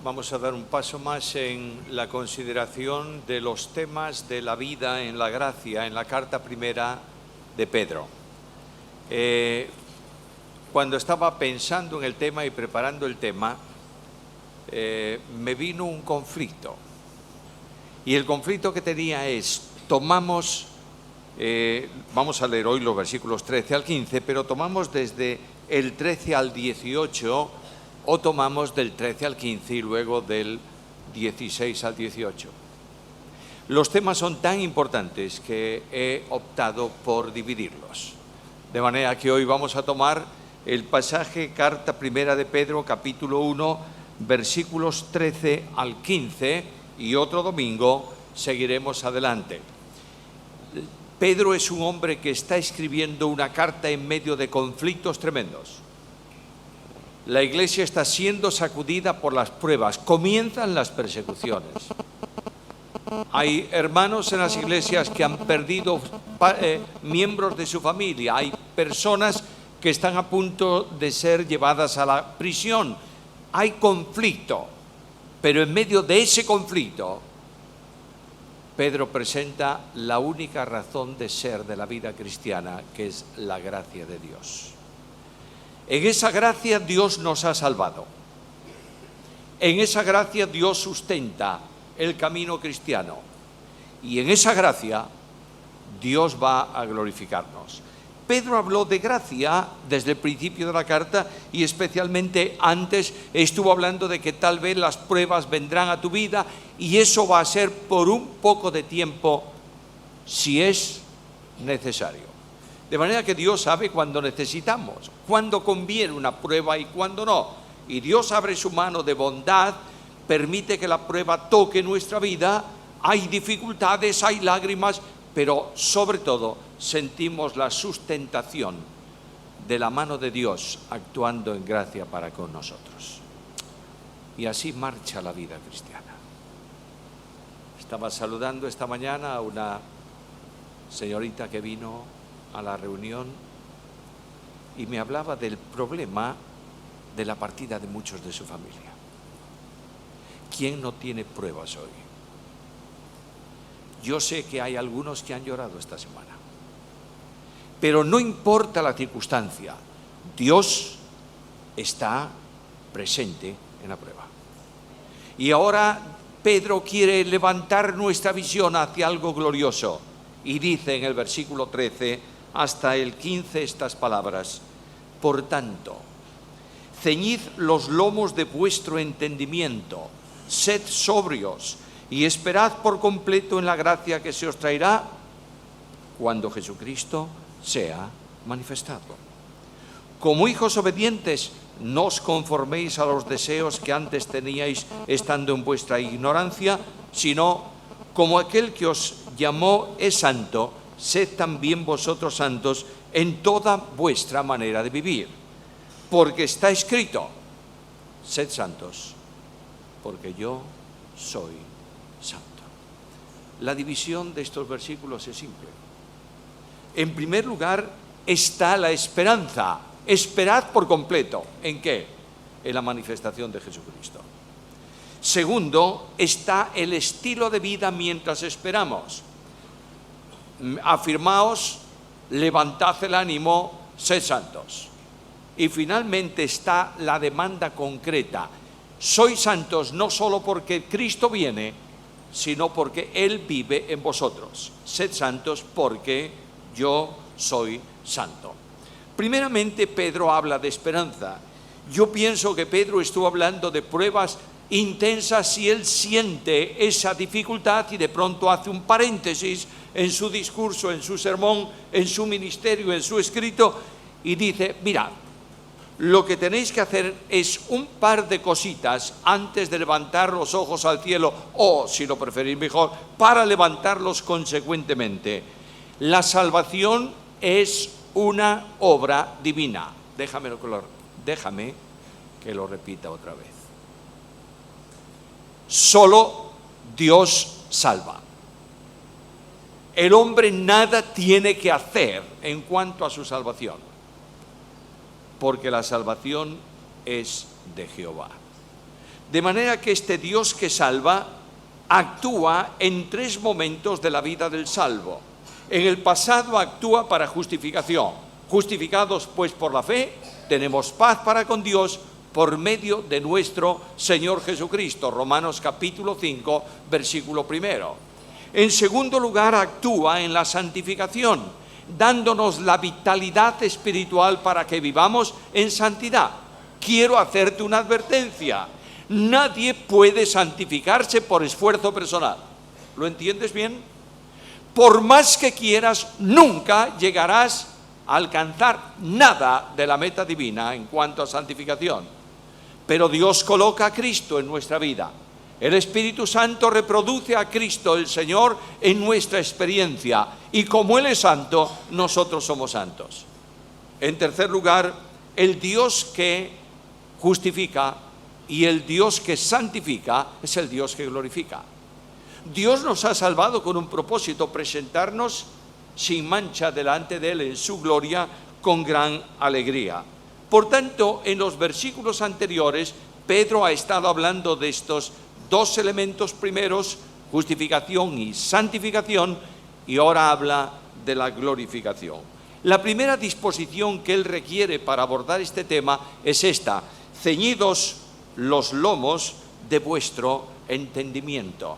Vamos a dar un paso más en la consideración de los temas de la vida en la gracia, en la carta primera de Pedro. Cuando estaba pensando en el tema y preparando el tema, me vino un conflicto. Y el conflicto que tenía es, vamos a leer hoy los versículos 13 al 15, pero tomamos desde el 13 al 18 o tomamos del 13 al 15 y luego del 16 al 18. Los temas son tan importantes que he optado por dividirlos. De manera que hoy vamos a tomar el pasaje, carta primera de Pedro, capítulo 1, versículos 13 al 15, y otro domingo seguiremos adelante. Pedro es un hombre que está escribiendo una carta en medio de conflictos tremendos. La iglesia está siendo sacudida por las pruebas, comienzan las persecuciones. Hay hermanos en las iglesias que han perdido miembros de su familia, hay personas que están a punto de ser llevadas a la prisión. Hay conflicto, pero en medio de ese conflicto, Pedro presenta la única razón de ser de la vida cristiana, que es la gracia de Dios. En esa gracia Dios nos ha salvado. En esa gracia Dios sustenta el camino cristiano. Y en esa gracia Dios va a glorificarnos. Pedro habló de gracia desde el principio de la carta y especialmente antes estuvo hablando de que tal vez las pruebas vendrán a tu vida y eso va a ser por un poco de tiempo si es necesario. De manera que Dios sabe cuándo necesitamos, cuándo conviene una prueba y cuándo no. Y Dios abre su mano de bondad, permite que la prueba toque nuestra vida. Hay dificultades, hay lágrimas, pero sobre todo sentimos la sustentación de la mano de Dios actuando en gracia para con nosotros. Y así marcha la vida cristiana. Estaba saludando esta mañana a una señorita que vino a la reunión y me hablaba del problema de la partida de muchos de su familia. ¿Quién no tiene pruebas hoy? Yo sé que hay algunos que han llorado esta semana, pero no importa la circunstancia, Dios está presente en la prueba. Y ahora Pedro quiere levantar nuestra visión hacia algo glorioso y dice en el versículo 13 hasta el 15 estas palabras: por tanto, ceñid los lomos de vuestro entendimiento, sed sobrios y esperad por completo en la gracia que se os traerá cuando Jesucristo sea manifestado. Como hijos obedientes, no os conforméis a los deseos que antes teníais estando en vuestra ignorancia, sino como aquel que os llamó es santo, sed también vosotros santos en toda vuestra manera de vivir. Porque está escrito, sed santos, porque yo soy santo. La división de estos versículos es simple. En primer lugar está la esperanza. Esperad por completo. ¿En qué? En la manifestación de Jesucristo. Segundo, está el estilo de vida mientras esperamos. Afirmaos, levantad el ánimo, sed santos. Y finalmente está la demanda concreta. Sois santos no solo porque Cristo viene, sino porque Él vive en vosotros. Sed santos porque yo soy santo. Primeramente, Pedro habla de esperanza. Yo pienso que Pedro estuvo hablando de pruebas intensas y él siente esa dificultad y de pronto hace un paréntesis en su discurso, en su sermón, en su ministerio, en su escrito y dice: mirad, lo que tenéis que hacer es un par de cositas antes de levantar los ojos al cielo, o si lo preferís mejor, para levantarlos consecuentemente. La salvación es una obra divina. Déjame que lo repita otra vez. Solo Dios salva. El hombre nada tiene que hacer en cuanto a su salvación, porque la salvación es de Jehová. De manera que este Dios que salva actúa en 3 momentos de la vida del salvo. En el pasado actúa para justificación. Justificados pues por la fe, tenemos paz para con Dios por medio de nuestro Señor Jesucristo. Romanos capítulo 5, versículo 1. En segundo lugar, actúa en la santificación, dándonos la vitalidad espiritual para que vivamos en santidad. Quiero hacerte una advertencia. Nadie puede santificarse por esfuerzo personal. ¿Lo entiendes bien? Por más que quieras, nunca llegarás a alcanzar nada de la meta divina en cuanto a santificación. Pero Dios coloca a Cristo en nuestra vida. El Espíritu Santo reproduce a Cristo el Señor en nuestra experiencia. Y como Él es santo, nosotros somos santos. En tercer lugar, el Dios que justifica y el Dios que santifica es el Dios que glorifica. Dios nos ha salvado con un propósito: presentarnos sin mancha delante de Él en su gloria con gran alegría. Por tanto, en los versículos anteriores, Pedro ha estado hablando de estos 2 elementos primeros, justificación y santificación, y ahora habla de la glorificación. La primera disposición que él requiere para abordar este tema es esta: ceñidos los lomos de vuestro entendimiento.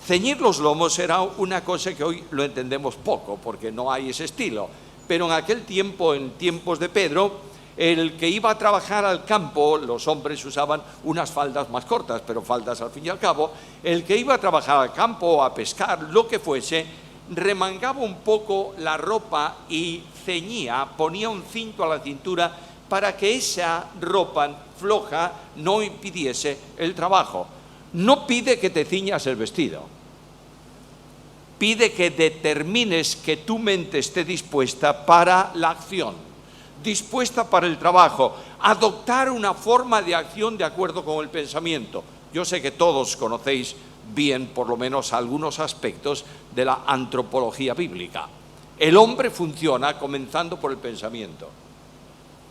Ceñir los lomos era una cosa que hoy lo entendemos poco, porque no hay ese estilo. Pero en aquel tiempo, en tiempos de Pedro, el que iba a trabajar al campo, los hombres usaban unas faldas más cortas, pero faldas al fin y al cabo. El que iba a trabajar al campo, a pescar, lo que fuese, remangaba un poco la ropa y ceñía, ponía un cinto a la cintura para que esa ropa floja no impidiese el trabajo. No pide que te ciñas el vestido, pide que determines que tu mente esté dispuesta para la acción, dispuesta para el trabajo, adoptar una forma de acción de acuerdo con el pensamiento. Yo sé que todos conocéis bien, por lo menos, algunos aspectos de la antropología bíblica. El hombre funciona comenzando por el pensamiento.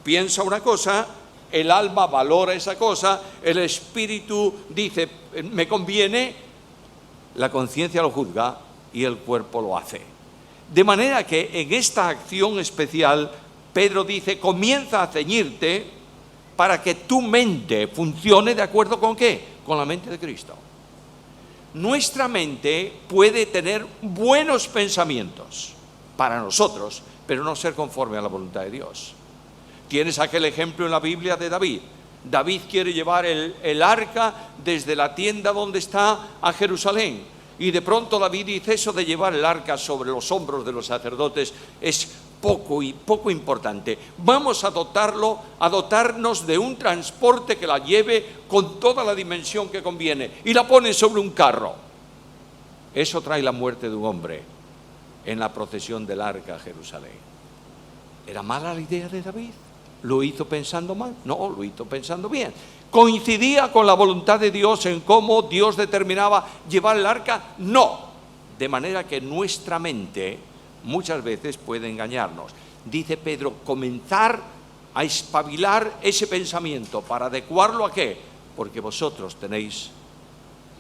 Piensa una cosa, el alma valora esa cosa, el espíritu dice, me conviene, la conciencia lo juzga y el cuerpo lo hace. De manera que en esta acción especial, Pedro dice, comienza a ceñirte para que tu mente funcione de acuerdo con ¿qué? Con la mente de Cristo. Nuestra mente puede tener buenos pensamientos para nosotros, pero no ser conforme a la voluntad de Dios. Tienes aquel ejemplo en la Biblia de David. David quiere llevar el arca desde la tienda donde está a Jerusalén. Y de pronto David dice, eso de llevar el arca sobre los hombros de los sacerdotes es poco importante. Vamos a dotarnos de un transporte que la lleve con toda la dimensión que conviene. Y la pone sobre un carro. Eso trae la muerte de un hombre en la procesión del arca a Jerusalén. ¿Era mala la idea de David? ¿Lo hizo pensando mal? No, lo hizo pensando bien. ¿Coincidía con la voluntad de Dios en cómo Dios determinaba llevar el arca? No. De manera que nuestra mente muchas veces puede engañarnos. Dice Pedro, comenzar a espabilar ese pensamiento para adecuarlo ¿a qué? Porque vosotros tenéis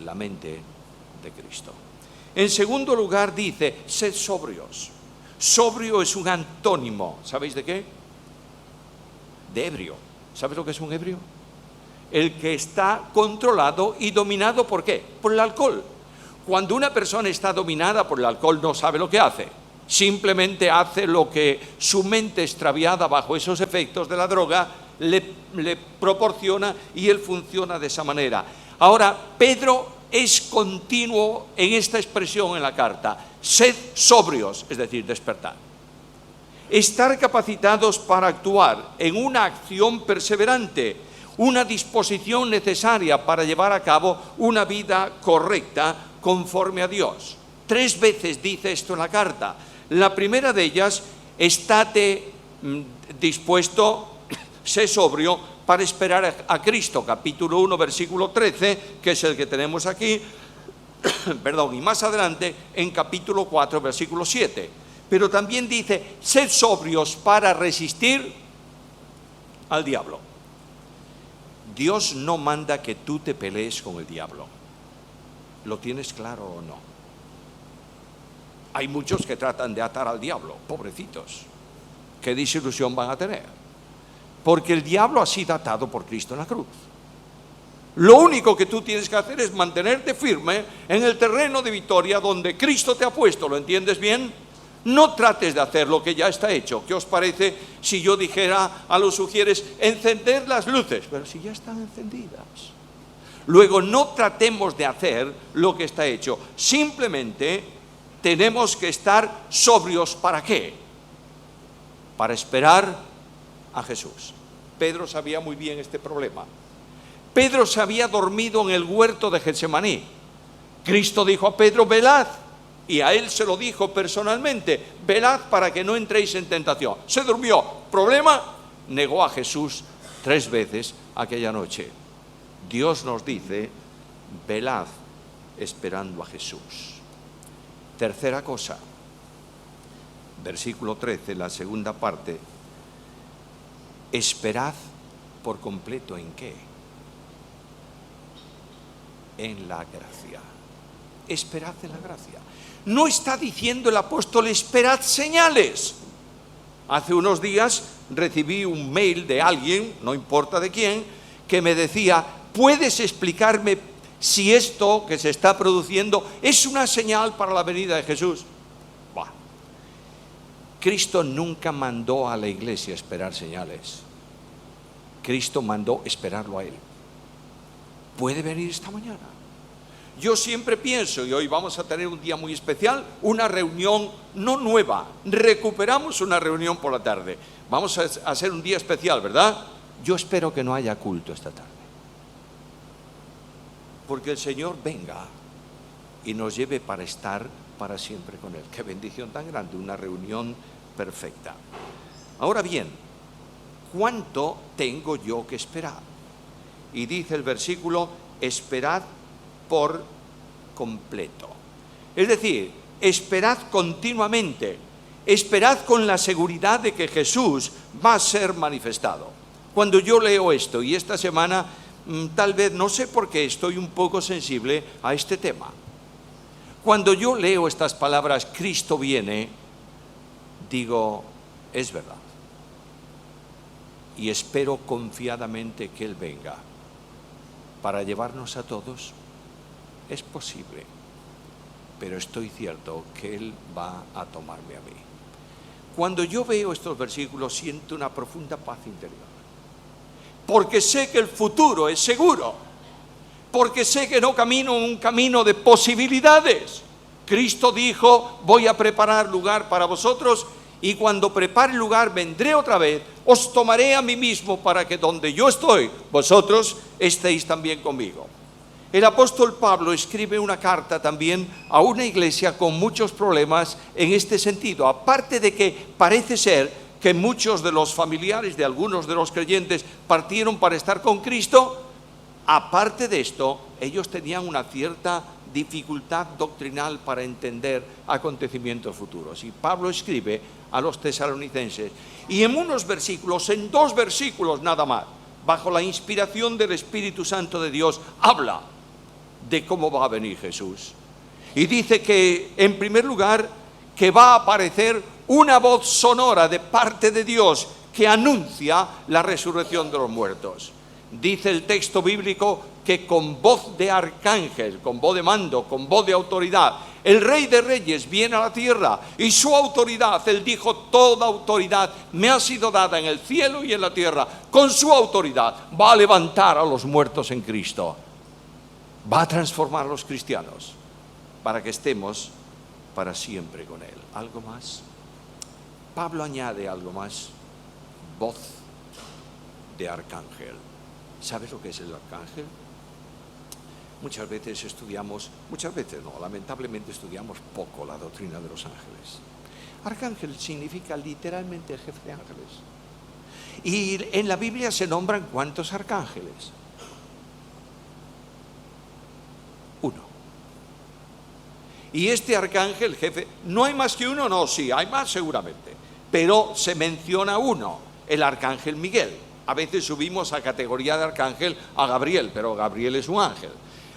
la mente de Cristo. En segundo lugar dice, sed sobrios. Sobrio es un antónimo, ¿sabéis de qué? De ebrio. ¿Sabes lo que es un ebrio? El que está controlado y dominado ¿por qué? Por el alcohol. Cuando una persona está dominada por el alcohol no sabe lo que hace. Simplemente hace lo que su mente extraviada bajo esos efectos de la droga le proporciona y él funciona de esa manera. Ahora, Pedro es continuo en esta expresión en la carta. Sed sobrios, es decir, despertar. Estar capacitados para actuar en una acción perseverante, una disposición necesaria para llevar a cabo una vida correcta conforme a Dios. 3 veces dice esto en la carta. La primera de ellas, estate dispuesto, sé sobrio para esperar a Cristo, capítulo 1, versículo 13, que es el que tenemos aquí, y más adelante en capítulo 4, versículo 7. Pero también dice, sed sobrios para resistir al diablo. Dios no manda que tú te pelees con el diablo. ¿Lo tienes claro o no? Hay muchos que tratan de atar al diablo, pobrecitos. ¿Qué desilusión van a tener? Porque el diablo ha sido atado por Cristo en la cruz. Lo único que tú tienes que hacer es mantenerte firme en el terreno de victoria donde Cristo te ha puesto. ¿Lo entiendes bien? No trates de hacer lo que ya está hecho. ¿Qué os parece si yo dijera a los sugieres encender las luces? Pero si ya están encendidas. Luego no tratemos de hacer lo que está hecho. Simplemente tenemos que estar sobrios. ¿Para qué? Para esperar a Jesús. Pedro sabía muy bien este problema. Pedro se había dormido en el huerto de Getsemaní. Cristo dijo a Pedro, velad. Y a él se lo dijo personalmente, velad para que no entréis en tentación. Se durmió. ¿Problema? Negó a Jesús 3 veces aquella noche. Dios nos dice, velad esperando a Jesús. Tercera cosa, versículo 13, la segunda parte. Esperad por completo, ¿en qué? En la gracia. Esperad en la gracia. No está diciendo el apóstol, esperad señales. Hace unos días recibí un mail de alguien, no importa de quién, que me decía, ¿puedes explicarme si esto que se está produciendo es una señal para la venida de Jesús? Bah. Cristo nunca mandó a la iglesia esperar señales. Cristo mandó esperarlo a Él. ¿Puede venir esta mañana? Yo siempre pienso, y hoy vamos a tener un día muy especial, una reunión no nueva, recuperamos una reunión por la tarde. Vamos a hacer un día especial, ¿verdad? Yo espero que no haya culto esta tarde. Porque el Señor venga y nos lleve para estar para siempre con Él. Qué bendición tan grande, una reunión perfecta. Ahora bien, ¿cuánto tengo yo que esperar? Y dice el versículo, esperad por completo. Es decir, esperad continuamente, esperad con la seguridad de que Jesús va a ser manifestado. Cuando yo leo esto, y esta semana tal vez, no sé por qué, estoy un poco sensible a este tema. Cuando yo leo estas palabras, Cristo viene, digo, es verdad. Y espero confiadamente que Él venga para llevarnos a todos. Es posible, pero estoy cierto que Él va a tomarme a mí. Cuando yo veo estos versículos siento una profunda paz interior, porque sé que el futuro es seguro, porque sé que no camino en un camino de posibilidades. Cristo dijo, voy a preparar lugar para vosotros, y cuando prepare lugar vendré otra vez, os tomaré a mí mismo para que donde yo estoy, vosotros estéis también conmigo. El apóstol Pablo escribe una carta también a una iglesia con muchos problemas en este sentido. Aparte de que parece ser que muchos de los familiares de algunos de los creyentes partieron para estar con Cristo, aparte de esto, ellos tenían una cierta dificultad doctrinal para entender acontecimientos futuros. Y Pablo escribe a los tesalonicenses, y en unos versículos, en 2 versículos nada más, bajo la inspiración del Espíritu Santo de Dios, habla de cómo va a venir Jesús. Y dice que, en primer lugar, que va a aparecer una voz sonora de parte de Dios que anuncia la resurrección de los muertos. Dice el texto bíblico que con voz de arcángel, con voz de mando, con voz de autoridad, el Rey de Reyes viene a la tierra y su autoridad, Él dijo, toda autoridad me ha sido dada en el cielo y en la tierra. Con su autoridad va a levantar a los muertos en Cristo. Va a transformar a los cristianos para que estemos para siempre con Él. ¿Algo más? Pablo añade algo más. Voz de arcángel. ¿Sabes lo que es el arcángel? Muchas veces lamentablemente estudiamos poco la doctrina de los ángeles. Arcángel significa literalmente el jefe de ángeles. Y en la Biblia se nombran ¿cuántos arcángeles? 1. Y este arcángel jefe, ¿no hay más que uno? No, sí, hay más seguramente. Pero se menciona uno, el arcángel Miguel. A veces subimos a categoría de arcángel a Gabriel, pero Gabriel es un ángel.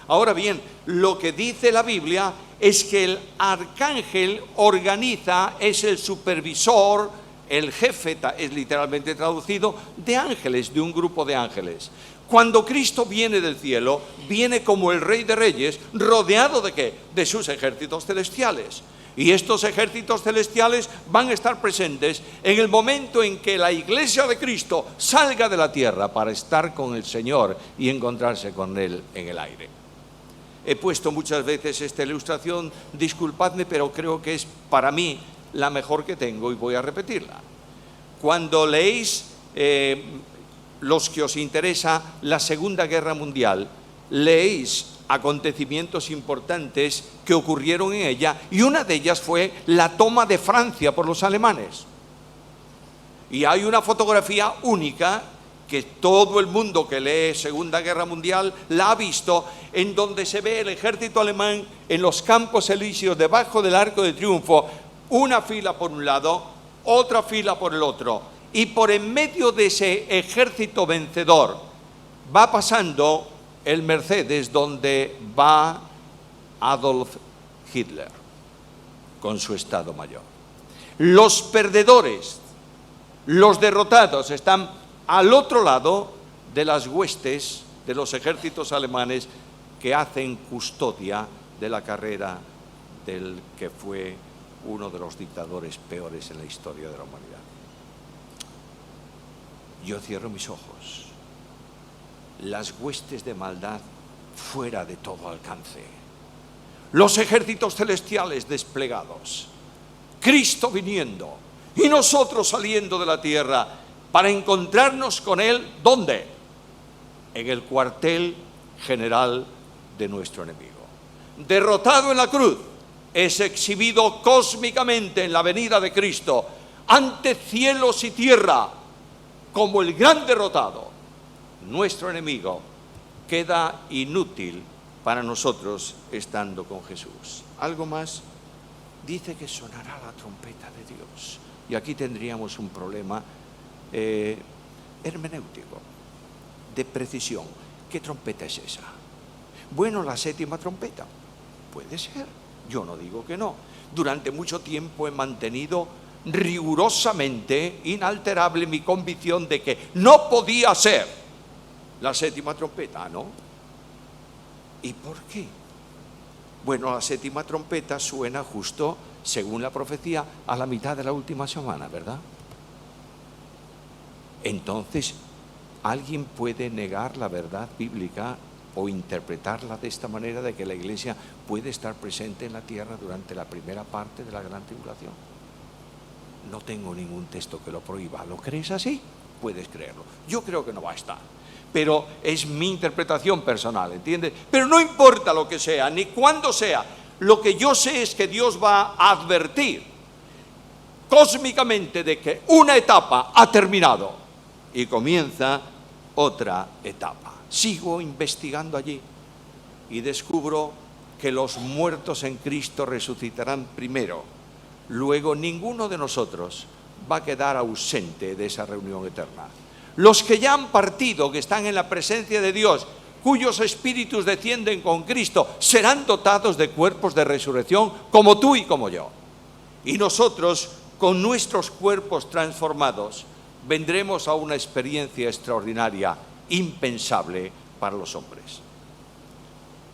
Ahora bien, lo que dice la Biblia es que el arcángel organiza, es el supervisor, el jefe, es literalmente traducido, de ángeles, de un grupo de ángeles. Cuando Cristo viene del cielo, viene como el Rey de Reyes, rodeado ¿de qué? De sus ejércitos celestiales. Y estos ejércitos celestiales van a estar presentes en el momento en que la iglesia de Cristo salga de la tierra para estar con el Señor y encontrarse con Él en el aire. He puesto muchas veces esta ilustración, disculpadme, pero creo que es para mí la mejor que tengo y voy a repetirla. Cuando leéis, los que os interesa, la Segunda Guerra Mundial, leéis acontecimientos importantes que ocurrieron en ella, y una de ellas fue la toma de Francia por los alemanes. Y hay una fotografía única que todo el mundo que lee Segunda Guerra Mundial la ha visto, en donde se ve el ejército alemán en los Campos Elíseos, debajo del Arco de Triunfo, una fila por un lado, otra fila por el otro, y por en medio de ese ejército vencedor va pasando el Mercedes donde va Adolf Hitler con su Estado Mayor. Los perdedores, los derrotados, están al otro lado de las huestes de los ejércitos alemanes que hacen custodia de la carrera del que fue uno de los dictadores peores en la historia de la humanidad. Yo cierro mis ojos. Las huestes de maldad fuera de todo alcance. Los ejércitos celestiales desplegados. Cristo viniendo y nosotros saliendo de la tierra para encontrarnos con Él, ¿dónde? En el cuartel general de nuestro enemigo. Derrotado en la cruz, es exhibido cósmicamente en la venida de Cristo, ante cielos y tierra, como el gran derrotado. Nuestro enemigo queda inútil para nosotros estando con Jesús. ¿Algo más? Dice que sonará la trompeta de Dios. Y aquí tendríamos un problema hermenéutico, de precisión. ¿Qué trompeta es esa? Bueno, la séptima trompeta. Puede ser, yo no digo que no. Durante mucho tiempo he mantenido rigurosamente, inalterable, mi convicción de que no podía ser la séptima trompeta, ¿no? ¿Y por qué? Bueno, la séptima trompeta suena justo, según la profecía, a la mitad de la última semana, ¿verdad? Entonces, ¿alguien puede negar la verdad bíblica o interpretarla de esta manera, de que la iglesia puede estar presente en la tierra durante la primera parte de la gran tribulación? No tengo ningún texto que lo prohíba. ¿Lo crees así? Puedes creerlo. Yo creo que no va a estar. Pero es mi interpretación personal, ¿entiendes? Pero no importa lo que sea, ni cuándo sea. Lo que yo sé es que Dios va a advertir cósmicamente de que una etapa ha terminado y comienza otra etapa. Sigo investigando allí y descubro que los muertos en Cristo resucitarán primero. Luego ninguno de nosotros va a quedar ausente de esa reunión eterna. Los que ya han partido, que están en la presencia de Dios, cuyos espíritus descienden con Cristo, serán dotados de cuerpos de resurrección como tú y como yo. Y nosotros, con nuestros cuerpos transformados, vendremos a una experiencia extraordinaria, impensable para los hombres.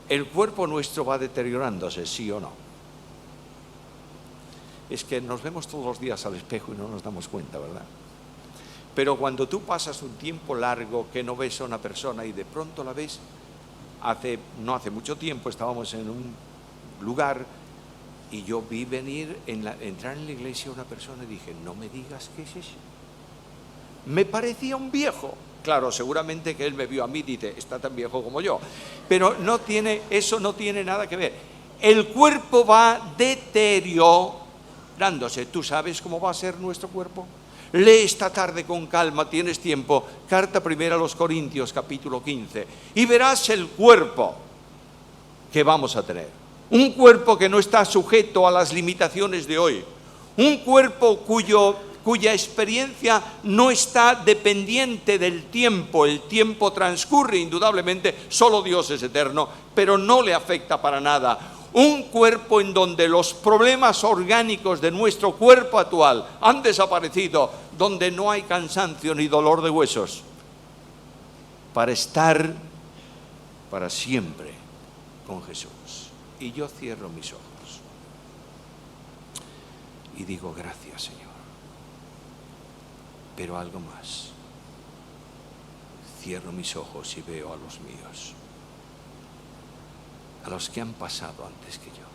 El cuerpo nuestro va deteriorándose, ¿sí o no? Es que nos vemos todos los días al espejo y no nos damos cuenta, ¿verdad? Pero cuando tú pasas un tiempo largo que no ves a una persona y de pronto la ves, no hace mucho tiempo estábamos en un lugar y yo vi entrar en la iglesia una persona y dije, no me digas qué es eso. Me parecía un viejo. Claro, seguramente que él me vio a mí y dice, está tan viejo como yo. Pero eso no tiene nada que ver. El cuerpo va deteriorándose. ¿Tú sabes cómo va a ser nuestro cuerpo? Lee esta tarde con calma, tienes tiempo, carta primera a los Corintios, capítulo 15, y verás el cuerpo que vamos a tener. Un cuerpo que no está sujeto a las limitaciones de hoy. Un cuerpo cuyo cuya experiencia no está dependiente del tiempo. El tiempo transcurre indudablemente, solo Dios es eterno, pero no le afecta para nada. Un cuerpo en donde los problemas orgánicos de nuestro cuerpo actual han desaparecido, donde no hay cansancio ni dolor de huesos, para estar para siempre con Jesús. Y yo cierro mis ojos y digo: gracias, Señor. Pero algo más. Cierro mis ojos y veo a los míos, a los que han pasado antes que yo,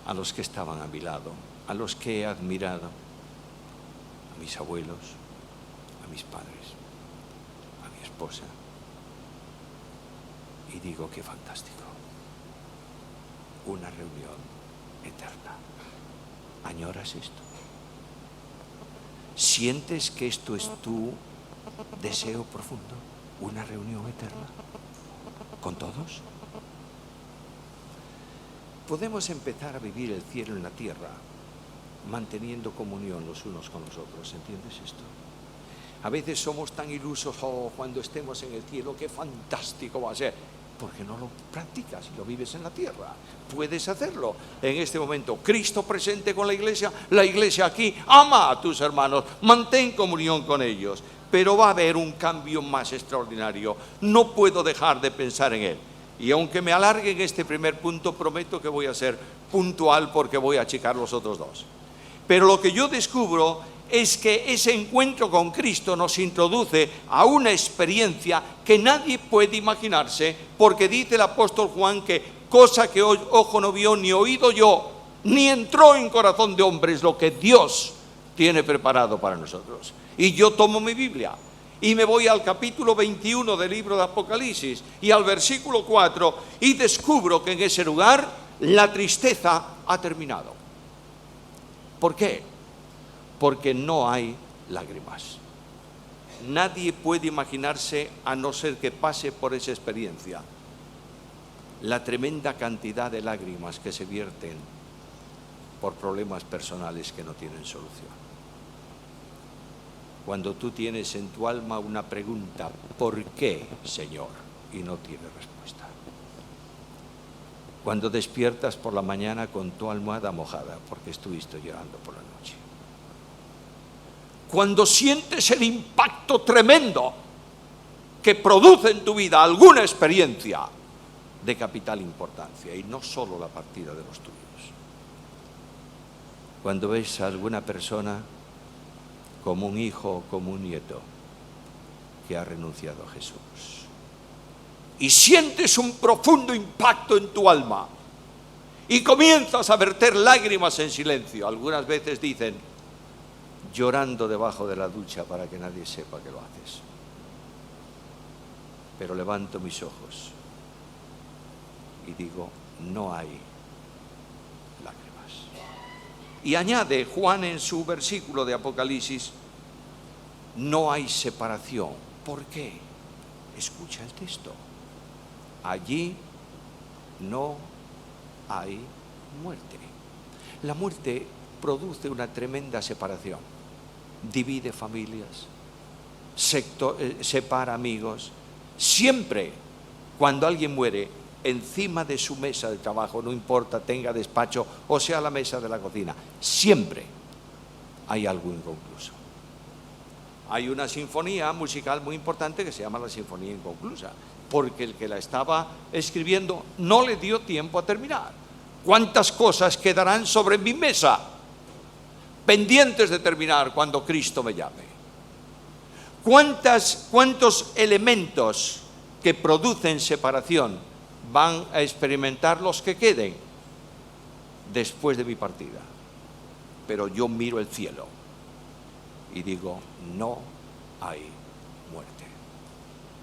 a los que estaban a mi lado, a los que he admirado, a mis abuelos, a mis padres, a mi esposa, y digo: qué fantástico. Una reunión eterna. ¿Añoras esto? ¿Sientes que esto es tu deseo profundo? ¿Una reunión eterna con todos? Podemos empezar a vivir el cielo en la tierra manteniendo comunión los unos con los otros. ¿Entiendes esto? A veces somos tan ilusos: oh, cuando estemos en el cielo, qué fantástico va a ser. Porque no lo practicas y lo vives en la tierra. Puedes hacerlo en este momento. Cristo presente con la iglesia aquí. Ama a tus hermanos, mantén comunión con ellos. Pero va a haber un cambio más extraordinario. No puedo dejar de pensar en él. Y aunque me alargue en este primer punto, prometo que voy a ser puntual, porque voy a achicar los otros dos. Pero lo que yo descubro es que ese encuentro con Cristo nos introduce a una experiencia que nadie puede imaginarse, porque dice el apóstol Juan que cosa que ojo no vio, ni oído yo, ni entró en corazón de hombre, es lo que Dios tiene preparado para nosotros. Y yo tomo mi Biblia y me voy al capítulo 21 del libro de Apocalipsis y al versículo 4, y descubro que en ese lugar la tristeza ha terminado. ¿Por qué? Porque no hay lágrimas. Nadie puede imaginarse, a no ser que pase por esa experiencia, la tremenda cantidad de lágrimas que se vierten por problemas personales que no tienen solución. Cuando tú tienes en tu alma una pregunta: ¿por qué, Señor? Y no tiene respuesta. Cuando despiertas por la mañana con tu almohada mojada porque estuviste llorando por la noche. Cuando sientes el impacto tremendo que produce en tu vida alguna experiencia de capital importancia, y no solo la partida de los tuyos. Cuando ves a alguna persona, como un hijo o como un nieto, que ha renunciado a Jesús, y sientes un profundo impacto en tu alma y comienzas a verter lágrimas en silencio. Algunas veces dicen: llorando debajo de la ducha para que nadie sepa que lo haces. Pero levanto mis ojos y digo: no hay lágrimas. Y añade Juan en su versículo de Apocalipsis: no hay separación. ¿Por qué? Escucha el texto. Allí no hay muerte. La muerte produce una tremenda separación. Divide familias, separa amigos. Siempre cuando alguien muere, encima de su mesa de trabajo, no importa tenga despacho o sea la mesa de la cocina, siempre hay algo inconcluso. Hay una sinfonía musical muy importante que se llama la Sinfonía Inconclusa, porque el que la estaba escribiendo no le dio tiempo a terminar. ¿Cuántas cosas quedarán sobre mi mesa pendientes de terminar cuando Cristo me llame? ¿Cuántos elementos que producen separación van a experimentar los que queden después de mi partida? Pero yo miro el cielo y digo: no hay muerte.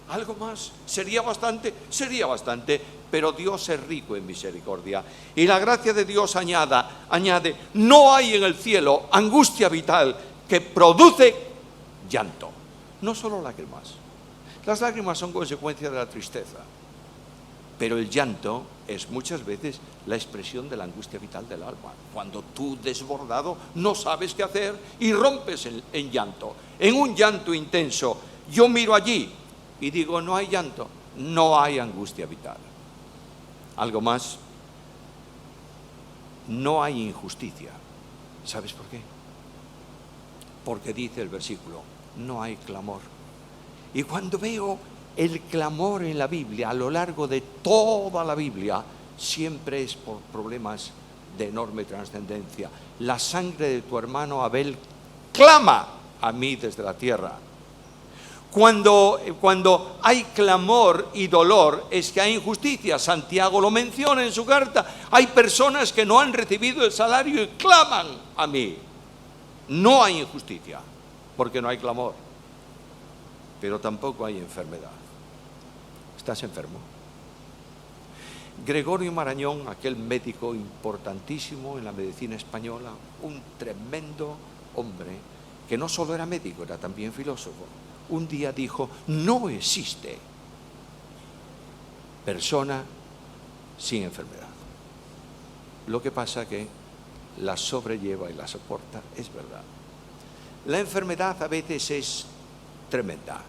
¿Algo más? ¿Sería bastante? Sería bastante, pero Dios es rico en misericordia. Y la gracia de Dios añade: no hay en el cielo angustia vital que produce llanto. No solo lágrimas. Las lágrimas son consecuencia de la tristeza, pero el llanto es muchas veces la expresión de la angustia vital del alma. Cuando tú, desbordado, no sabes qué hacer y rompes en llanto, en un llanto intenso. Yo miro allí y digo, no hay llanto, no hay angustia vital. Algo más, no hay injusticia. ¿Sabes por qué? Porque dice el versículo, no hay clamor. Y cuando veo el clamor en la Biblia, a lo largo de toda la Biblia, siempre es por problemas de enorme trascendencia. La sangre de tu hermano Abel clama a mí desde la tierra. Cuando hay clamor y dolor, es que hay injusticia. Santiago lo menciona en su carta. Hay personas que no han recibido el salario y claman a mí. No hay injusticia, porque no hay clamor. Pero tampoco hay enfermedad. ¿Estás enfermo? Gregorio Marañón, aquel médico importantísimo en la medicina española, un tremendo hombre, que no solo era médico, era también filósofo, un día dijo, no existe persona sin enfermedad. Lo que pasa que la sobrelleva y la soporta, es verdad. La enfermedad a veces es tremenda.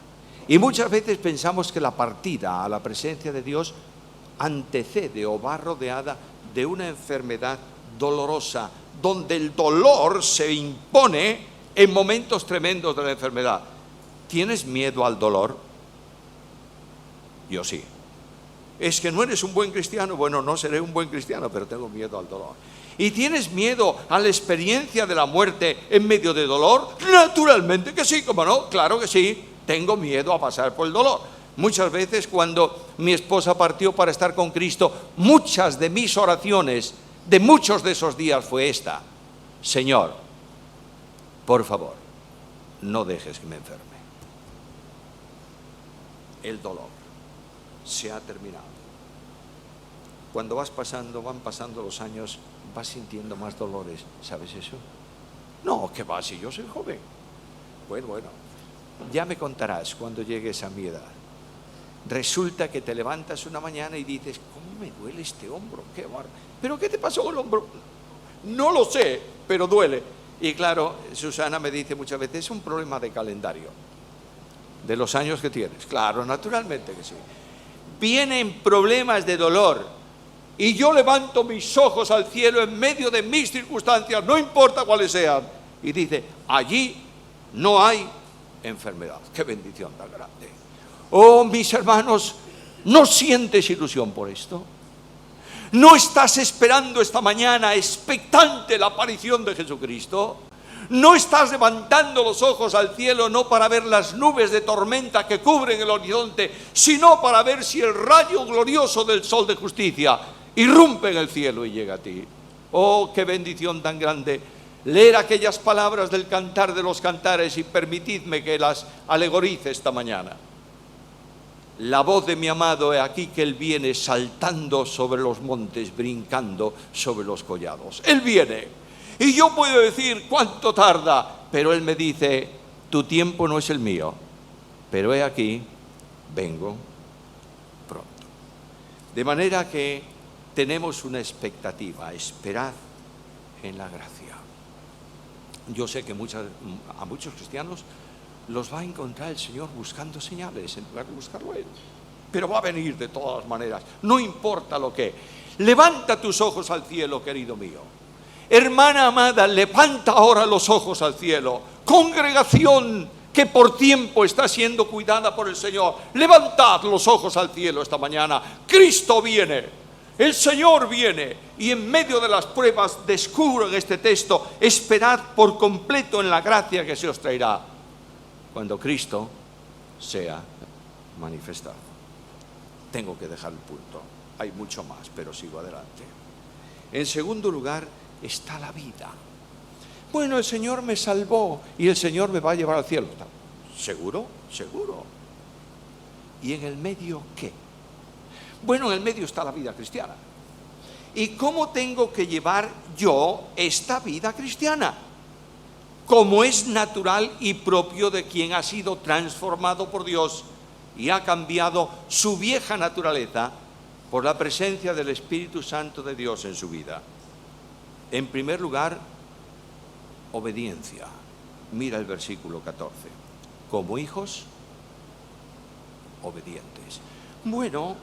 Y muchas veces pensamos que la partida a la presencia de Dios antecede o va rodeada de una enfermedad dolorosa, donde el dolor se impone en momentos tremendos de la enfermedad. ¿Tienes miedo al dolor? Yo sí. ¿Es que no eres un buen cristiano? Bueno, no seré un buen cristiano, pero tengo miedo al dolor. ¿Y tienes miedo a la experiencia de la muerte en medio de dolor? Naturalmente que sí, ¿cómo no? Claro que sí, tengo miedo a pasar por el dolor. Muchas veces cuando mi esposa partió para estar con Cristo, muchas de mis oraciones de muchos de esos días fue esta: Señor, por favor, no dejes que me enferme. El dolor se ha terminado. Cuando van pasando los años, vas sintiendo más dolores. ¿Sabes eso? No, ¿qué va? Si yo soy joven. Bueno, ya me contarás cuando llegues a mi edad. Resulta que te levantas una mañana y dices, ¿cómo me duele este hombro? ¿Qué barro? ¿Pero qué te pasó con el hombro? No lo sé, pero duele. Y claro, Susana me dice muchas veces, es un problema de calendario, de los años que tienes. Claro, naturalmente que sí. Vienen problemas de dolor y yo levanto mis ojos al cielo en medio de mis circunstancias, no importa cuáles sean, y dice, allí no hay enfermedad. ¡Qué bendición tan grande! Oh, mis hermanos, ¿no sientes ilusión por esto? ¿No estás esperando esta mañana expectante la aparición de Jesucristo? ¿No estás levantando los ojos al cielo no para ver las nubes de tormenta que cubren el horizonte, sino para ver si el rayo glorioso del sol de justicia irrumpe en el cielo y llega a ti? Oh, qué bendición tan grande leer aquellas palabras del Cantar de los Cantares, y permitidme que las alegorice esta mañana. La voz de mi amado, he aquí que Él viene saltando sobre los montes, brincando sobre los collados. Él viene. Y yo puedo decir cuánto tarda, pero Él me dice, tu tiempo no es el mío, pero he aquí, vengo pronto. De manera que tenemos una expectativa, esperad en la gracia. Yo sé que a muchos cristianos los va a encontrar el Señor buscando señales en lugar de buscarlo Él. Pero va a venir de todas maneras, no importa lo que. Levanta tus ojos al cielo, querido mío. Hermana amada, levanta ahora los ojos al cielo. Congregación que por tiempo está siendo cuidada por el Señor, levantad los ojos al cielo esta mañana. Cristo viene. El Señor viene, y en medio de las pruebas descubro en este texto, esperad por completo en la gracia que se os traerá cuando Cristo sea manifestado. Tengo que dejar el punto, hay mucho más, pero sigo adelante. En segundo lugar está la vida. Bueno, el Señor me salvó y el Señor me va a llevar al cielo. ¿Seguro? Seguro. ¿Y en el medio qué? Bueno, en el medio está la vida cristiana. ¿Y cómo tengo que llevar yo esta vida cristiana? Como es natural y propio de quien ha sido transformado por Dios y ha cambiado su vieja naturaleza por la presencia del Espíritu Santo de Dios en su vida. En primer lugar, obediencia. Mira el versículo 14. Como hijos obedientes. Bueno,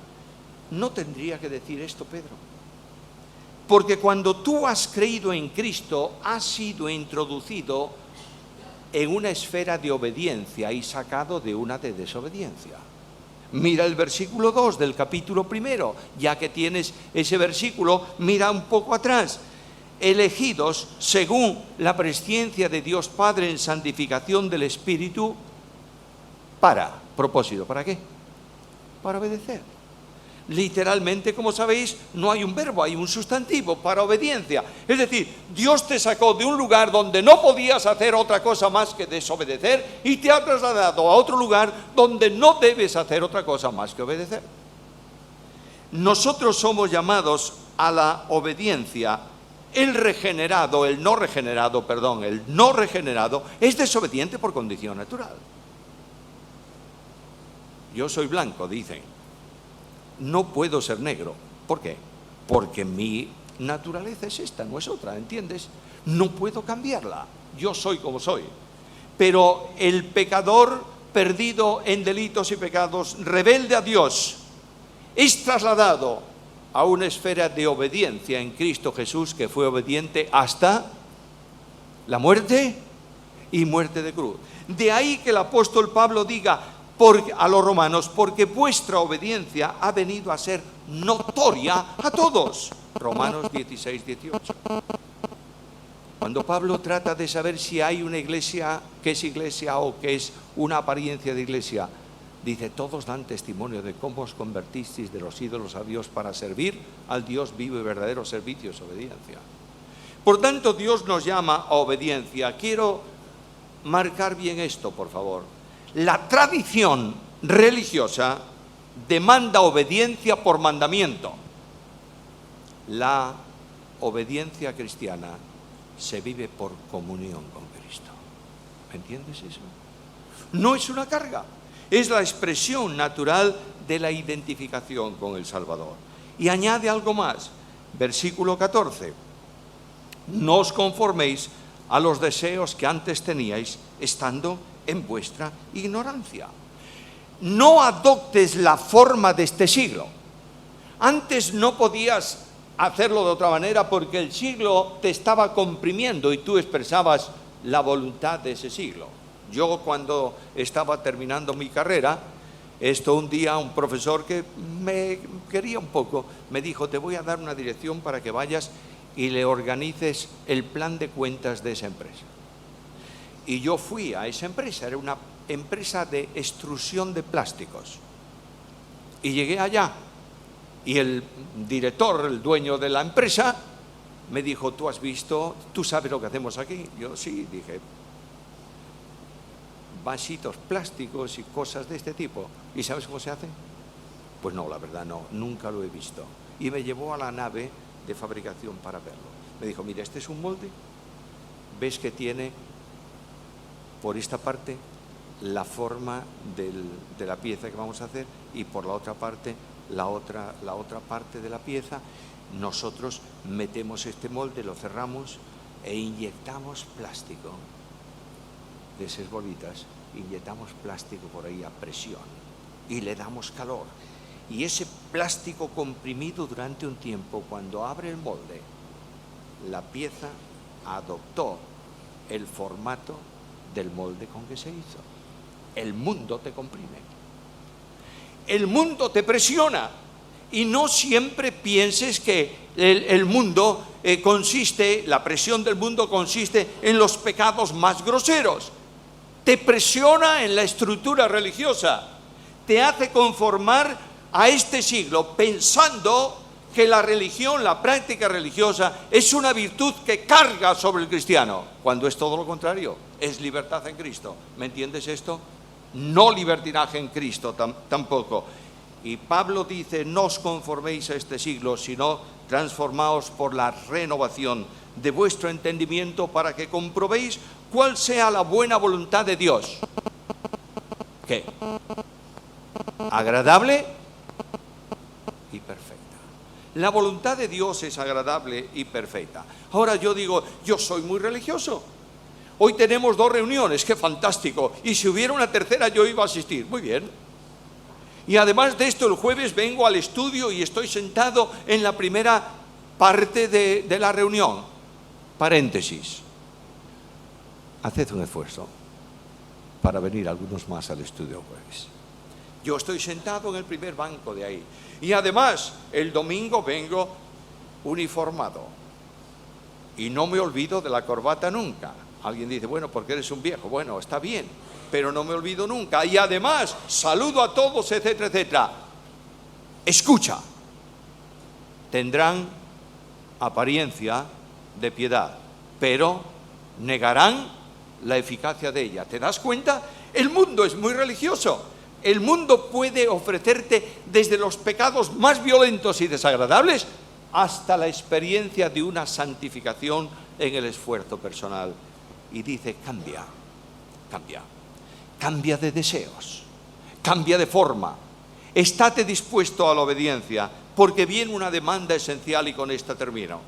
no tendría que decir esto, Pedro. Porque cuando tú has creído en Cristo, has sido introducido en una esfera de obediencia y sacado de una de desobediencia. Mira el versículo 2 del capítulo 1, ya que tienes ese versículo, mira un poco atrás. Elegidos según la presciencia de Dios Padre en santificación del Espíritu, para propósito, ¿para qué? Para obedecer. Literalmente, como sabéis, no hay un verbo, hay un sustantivo, para obediencia. Es decir, Dios te sacó de un lugar donde no podías hacer otra cosa más que desobedecer y te ha trasladado a otro lugar donde no debes hacer otra cosa más que obedecer. Nosotros somos llamados a la obediencia. El no regenerado es desobediente por condición natural. Yo soy blanco, dicen. No puedo ser negro. ¿Por qué? Porque mi naturaleza es esta, no es otra, ¿entiendes? No puedo cambiarla. Yo soy como soy. Pero el pecador perdido en delitos y pecados, rebelde a Dios, es trasladado a una esfera de obediencia en Cristo Jesús, que fue obediente hasta la muerte y muerte de cruz. De ahí que el apóstol Pablo diga a los romanos, porque vuestra obediencia ha venido a ser notoria a todos. Romanos 16, 18. Cuando Pablo trata de saber si hay una iglesia, que es iglesia o que es una apariencia de iglesia, dice, todos dan testimonio de cómo os convertisteis de los ídolos a Dios para servir al Dios vivo y verdadero. Servicio es obediencia. Por tanto, Dios nos llama a obediencia. Quiero marcar bien esto, por favor. La tradición religiosa demanda obediencia por mandamiento. La obediencia cristiana se vive por comunión con Cristo. ¿Me entiendes eso? No es una carga, es la expresión natural de la identificación con el Salvador. Y añade algo más, versículo 14. No os conforméis a los deseos que antes teníais estando en vuestra ignorancia. No adoptes la forma de este siglo. Antes no podías hacerlo de otra manera porque el siglo te estaba comprimiendo y tú expresabas la voluntad de ese siglo. Yo, cuando estaba terminando mi carrera, un día un profesor que me quería un poco, me dijo, te voy a dar una dirección para que vayas y le organices el plan de cuentas de esa empresa. Y yo fui a esa empresa, era una empresa de extrusión de plásticos. Y llegué allá y el director, el dueño de la empresa, me dijo, ¿tú has visto, tú sabes lo que hacemos aquí? Yo sí, dije, vasitos plásticos y cosas de este tipo. ¿Y sabes cómo se hacen? Pues no, la verdad no, nunca lo he visto. Y me llevó a la nave de fabricación para verlo. Me dijo, mira, este es un molde, ves que tiene por esta parte la forma de la pieza que vamos a hacer y por la otra parte la otra parte de la pieza. Nosotros metemos este molde, lo cerramos e inyectamos plástico de esas bolitas, inyectamos plástico por ahí a presión y le damos calor. Y ese plástico comprimido durante un tiempo, cuando abre el molde, la pieza adoptó el formato del molde con que se hizo. El mundo te comprime, el mundo te presiona, y no siempre pienses que el mundo la presión del mundo consiste en los pecados más groseros. Te presiona en la estructura religiosa, te hace conformar a este siglo pensando que la religión, la práctica religiosa, es una virtud que carga sobre el cristiano, cuando es todo lo contrario, es libertad en Cristo. ¿Me entiendes esto? No libertinaje en Cristo tampoco. Y Pablo dice, no os conforméis a este siglo, sino transformaos por la renovación de vuestro entendimiento para que comprobéis cuál sea la buena voluntad de Dios. ¿Qué? Agradable y perfecta. La voluntad de Dios es agradable y perfecta. Ahora yo digo, yo soy muy religioso. Hoy tenemos 2 reuniones, qué fantástico. Y si hubiera una tercera yo iba a asistir. Muy bien. Y además de esto, el jueves vengo al estudio y estoy sentado en la primera parte de la reunión. Paréntesis. Haced un esfuerzo para venir algunos más al estudio jueves. Yo estoy sentado en el primer banco de ahí. Y además, el domingo vengo uniformado. Y no me olvido de la corbata nunca. Alguien dice, bueno, porque eres un viejo. Bueno, está bien, pero no me olvido nunca. Y además, saludo a todos, etcétera, etcétera. Escucha. Tendrán apariencia de piedad, pero negarán la eficacia de ella. ¿Te das cuenta? El mundo es muy religioso. El mundo puede ofrecerte desde los pecados más violentos y desagradables hasta la experiencia de una santificación en el esfuerzo personal. Y dice, cambia, cambia, cambia de deseos, cambia de forma, estate dispuesto a la obediencia, porque viene una demanda esencial y con esta termino.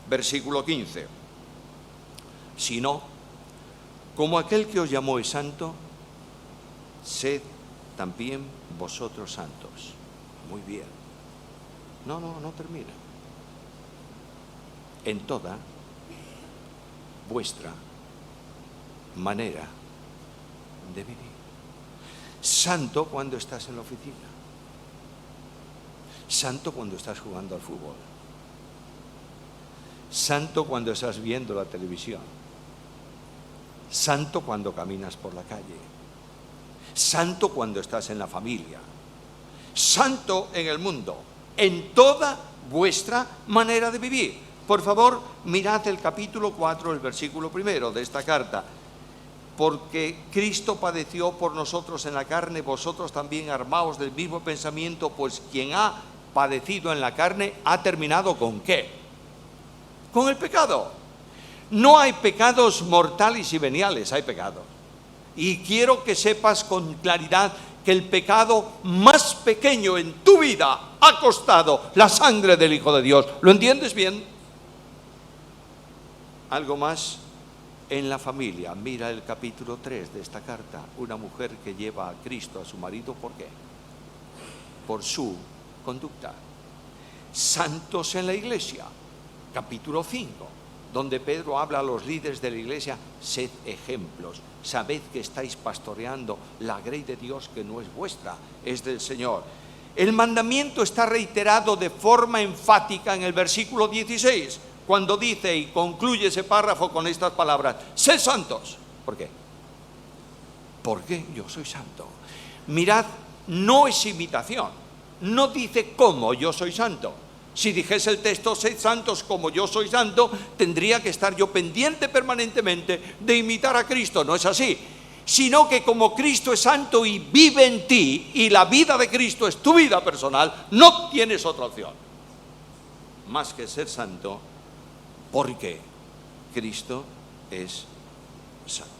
Versículo 15. Si no, como aquel que os llamó es santo, sed también vosotros santos. Muy bien. No termina. En toda vuestra manera de vivir. Santo cuando estás en la oficina. Santo cuando estás jugando al fútbol. Santo cuando estás viendo la televisión. Santo cuando caminas por la calle. Santo cuando estás en la familia. Santo en el mundo. En toda vuestra manera de vivir. Por favor, mirad el capítulo 4, el versículo 1 de esta carta. Porque Cristo padeció por nosotros en la carne, vosotros también armaos del mismo pensamiento, pues quien ha padecido en la carne ha terminado ¿con qué? Con el pecado. No hay pecados mortales y veniales, hay pecados. Y quiero que sepas con claridad que el pecado más pequeño en tu vida ha costado la sangre del Hijo de Dios. ¿Lo entiendes bien? Algo más en la familia. Mira el capítulo 3 de esta carta. Una mujer que lleva a Cristo a su marido, ¿por qué? Por su conducta. Santos en la iglesia. Capítulo 5, donde Pedro habla a los líderes de la iglesia, sed ejemplos, sabed que estáis pastoreando la grey de Dios que no es vuestra, es del Señor. El mandamiento está reiterado de forma enfática en el versículo 16, cuando dice y concluye ese párrafo con estas palabras, sed santos. ¿Por qué? Porque yo soy santo. Mirad, no es imitación, no dice cómo yo soy santo. Si dijese el texto, sed santos como yo soy santo, tendría que estar yo pendiente permanentemente de imitar a Cristo. No es así, sino que como Cristo es santo y vive en ti, y la vida de Cristo es tu vida personal, no tienes otra opción más que ser santo, porque Cristo es santo.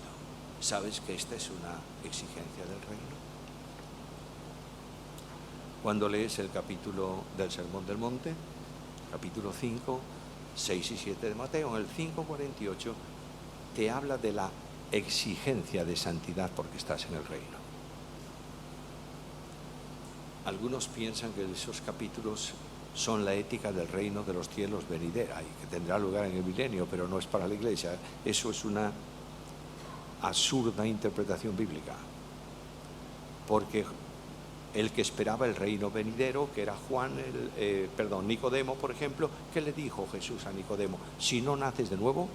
¿Sabes que esta es una exigencia del reino? Cuando lees el capítulo del Sermón del Monte, capítulo 5, 6 y 7 de Mateo, en el 5:48, te habla de la exigencia de santidad porque estás en el reino. Algunos piensan que esos capítulos son la ética del reino de los cielos venidera y que tendrá lugar en el milenio, pero no es para la iglesia. Eso es una absurda interpretación bíblica, porque el que esperaba el reino venidero, que era Nicodemo, por ejemplo, ¿qué le dijo Jesús a Nicodemo? Si no naces de nuevo,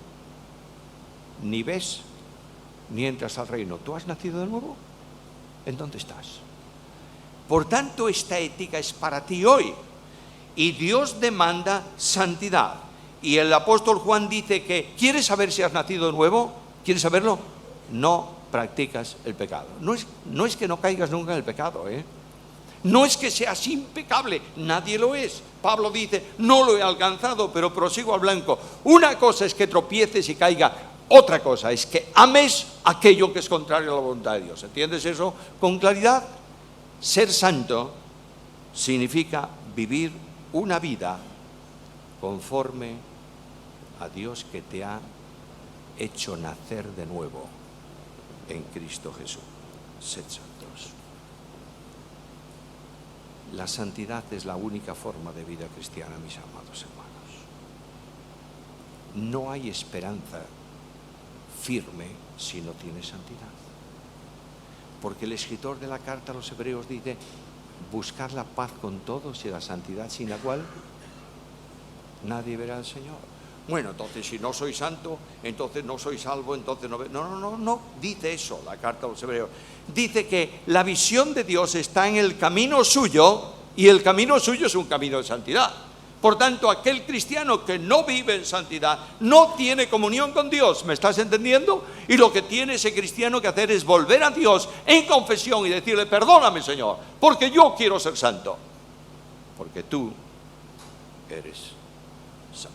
ni ves ni entras al reino. ¿Tú has nacido de nuevo? ¿En dónde estás? Por tanto, esta ética es para ti hoy, y Dios demanda santidad. Y el apóstol Juan dice que, ¿quieres saber si has nacido de nuevo? ¿Quieres saberlo? No practicas el pecado. No es que no caigas nunca en el pecado, No es que seas impecable, nadie lo es. Pablo dice, no lo he alcanzado, pero prosigo al blanco. Una cosa es que tropieces y caiga, otra cosa es que ames aquello que es contrario a la voluntad de Dios. ¿Entiendes eso con claridad? Ser santo significa vivir una vida conforme a Dios que te ha hecho nacer de nuevo en Cristo Jesús. Sed santos. La santidad es la única forma de vida cristiana, mis amados hermanos. No hay esperanza firme si no tienes santidad. Porque el escritor de la carta a los Hebreos dice: buscar la paz con todos y la santidad sin la cual nadie verá al Señor. Bueno, entonces si no soy santo, entonces no soy salvo, entonces no... No dice eso la carta a los Hebreos. Dice que la visión de Dios está en el camino suyo, y el camino suyo es un camino de santidad. Por tanto, aquel cristiano que no vive en santidad no tiene comunión con Dios. ¿Me estás entendiendo? Y lo que tiene ese cristiano que hacer es volver a Dios en confesión y decirle: perdóname, Señor, porque yo quiero ser santo. Porque tú eres santo.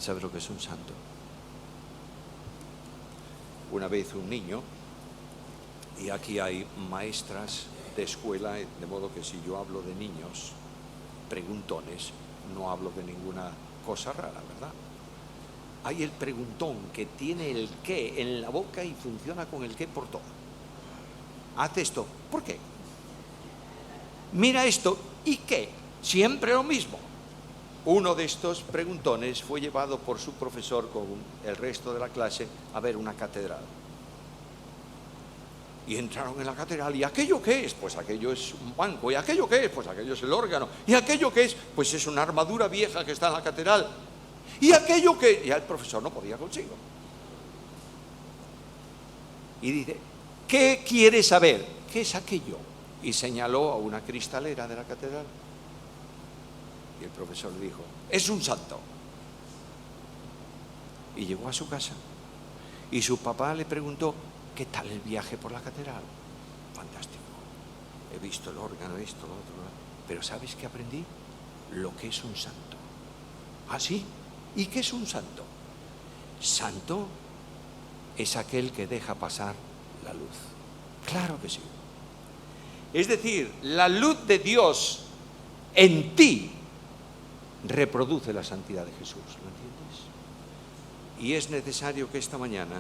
¿Sabes lo que es un santo? Una vez un niño, y aquí hay maestras de escuela, de modo que si yo hablo de niños preguntones, no hablo de ninguna cosa rara, ¿verdad? Hay el preguntón que tiene el qué en la boca y funciona con el qué por todo. Haz esto, ¿por qué? Mira esto, ¿y qué? Siempre lo mismo. Uno de estos preguntones fue llevado por su profesor con el resto de la clase a ver una catedral. Y entraron en la catedral, ¿y aquello qué es? Pues aquello es un banco. ¿Y aquello qué es? Pues aquello es el órgano. ¿Y aquello qué es? Pues es una armadura vieja que está en la catedral. ¿Y aquello qué? Ya el profesor no podía consigo. Y dice: ¿qué quiere saber? ¿Qué es aquello? Y señaló a una cristalera de la catedral. Y el profesor le dijo: es un santo. Y llegó a su casa. Y su papá le preguntó: ¿qué tal el viaje por la catedral? Fantástico. He visto el órgano, esto, lo otro. Pero ¿sabes qué aprendí? Lo que es un santo. ¿Ah, sí? ¿Y qué es un santo? Santo es aquel que deja pasar la luz. Claro que sí. Es decir, la luz de Dios en ti reproduce la santidad de Jesús. ¿Lo entiendes? Y es necesario que esta mañana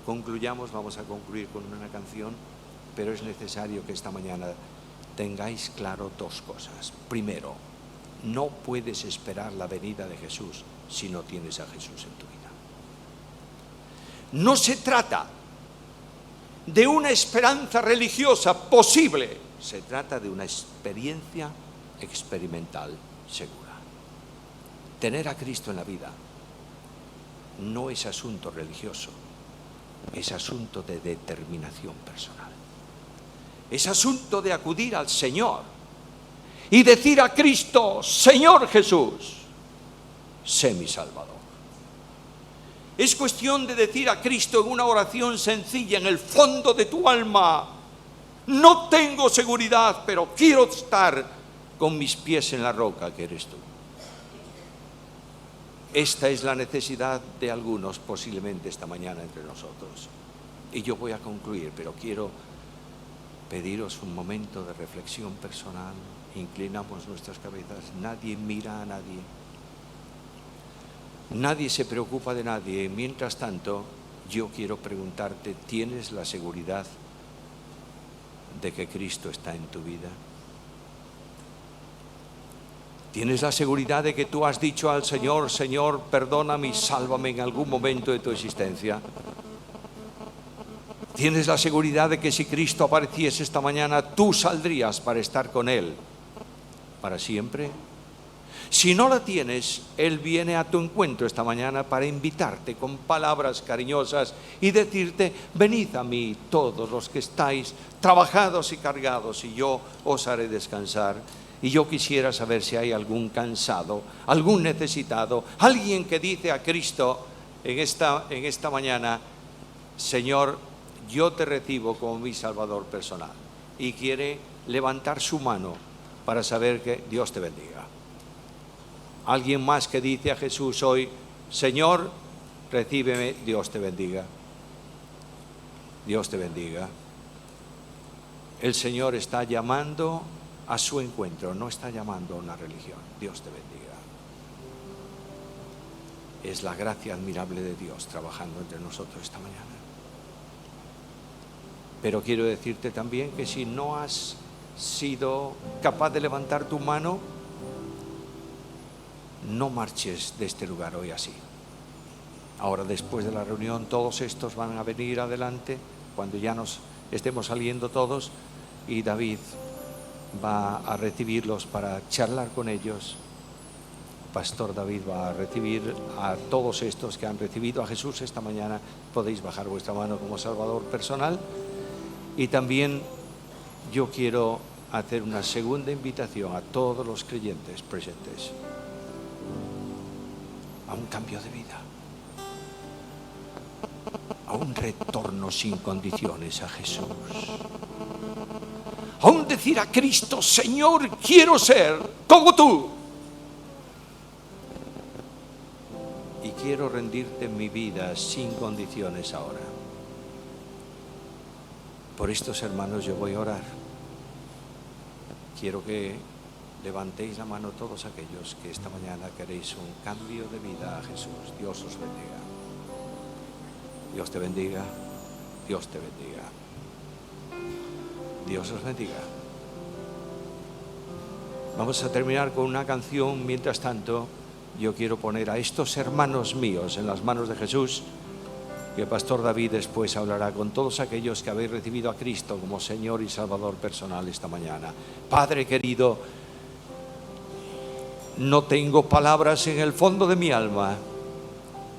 concluyamos. Vamos a concluir con una canción, pero es necesario que esta mañana tengáis claro dos cosas. Primero, no puedes esperar la venida de Jesús si no tienes a Jesús en tu vida. No se trata de una esperanza religiosa posible, se trata de una experiencia experimental segura. Tener a Cristo en la vida no es asunto religioso, es asunto de determinación personal. Es asunto de acudir al Señor y decir a Cristo: Señor Jesús, sé mi Salvador. Es cuestión de decir a Cristo en una oración sencilla, en el fondo de tu alma: no tengo seguridad, pero quiero estar con mis pies en la roca que eres tú. Esta es la necesidad de algunos posiblemente esta mañana entre nosotros. Y yo voy a concluir, pero quiero pediros un momento de reflexión personal. Inclinamos nuestras cabezas. Nadie mira a nadie. Nadie se preocupa de nadie. Mientras tanto, yo quiero preguntarte: ¿tienes la seguridad de que Cristo está en tu vida? ¿Tienes la seguridad de que tú has dicho al Señor: Señor, perdóname y sálvame en algún momento de tu existencia? ¿Tienes la seguridad de que si Cristo apareciese esta mañana, tú saldrías para estar con Él para siempre? Si no la tienes, Él viene a tu encuentro esta mañana para invitarte con palabras cariñosas y decirte: venid a mí todos los que estáis trabajados y cargados, y yo os haré descansar. Y yo quisiera saber si hay algún cansado, algún necesitado, alguien que dice a Cristo en esta mañana: Señor, yo te recibo como mi Salvador personal, y quiere levantar su mano para saber que Dios te bendiga. Alguien más que dice a Jesús hoy: Señor, recíbeme. Dios te bendiga. Dios te bendiga. El Señor está llamando a su encuentro, no está llamando a una religión. Dios te bendiga. Es la gracia admirable de Dios trabajando entre nosotros esta mañana. Pero quiero decirte también que si no has sido capaz de levantar tu mano, no marches de este lugar hoy así. Ahora, después de la reunión, todos estos van a venir adelante cuando ya nos estemos saliendo todos, y David va a recibirlos para charlar con ellos. Pastor David va a recibir a todos estos que han recibido a Jesús esta mañana. Podéis bajar vuestra mano como Salvador personal. Y también yo quiero hacer una segunda invitación a todos los creyentes presentes a un cambio de vida, a un retorno sin condiciones a Jesús, a un decir a Cristo: Señor, quiero ser como tú. Y quiero rendirte mi vida sin condiciones ahora. Por estos hermanos yo voy a orar. Quiero que levantéis la mano todos aquellos que esta mañana queréis un cambio de vida a Jesús. Dios os bendiga. Dios te bendiga. Dios te bendiga. Dios os bendiga. Vamos a terminar con una canción. Mientras tanto, yo quiero poner a estos hermanos míos en las manos de Jesús, y el pastor David después hablará con todos aquellos que habéis recibido a Cristo como Señor y Salvador personal esta mañana. Padre querido, no tengo palabras en el fondo de mi alma,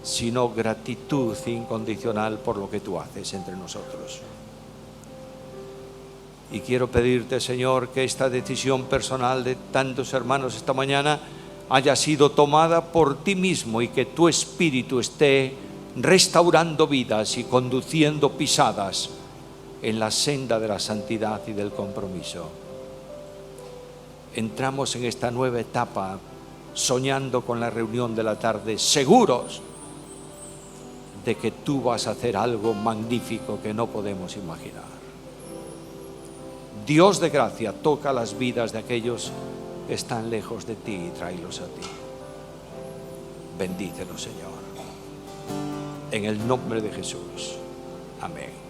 sino gratitud incondicional por lo que tú haces entre nosotros. Y quiero pedirte, Señor, que esta decisión personal de tantos hermanos esta mañana haya sido tomada por ti mismo, y que tu Espíritu esté restaurando vidas y conduciendo pisadas en la senda de la santidad y del compromiso. Entramos en esta nueva etapa soñando con la reunión de la tarde, seguros de que tú vas a hacer algo magnífico que no podemos imaginar. Dios de gracia, toca las vidas de aquellos que están lejos de ti y tráelos a ti. Bendícelos, Señor. En el nombre de Jesús. Amén.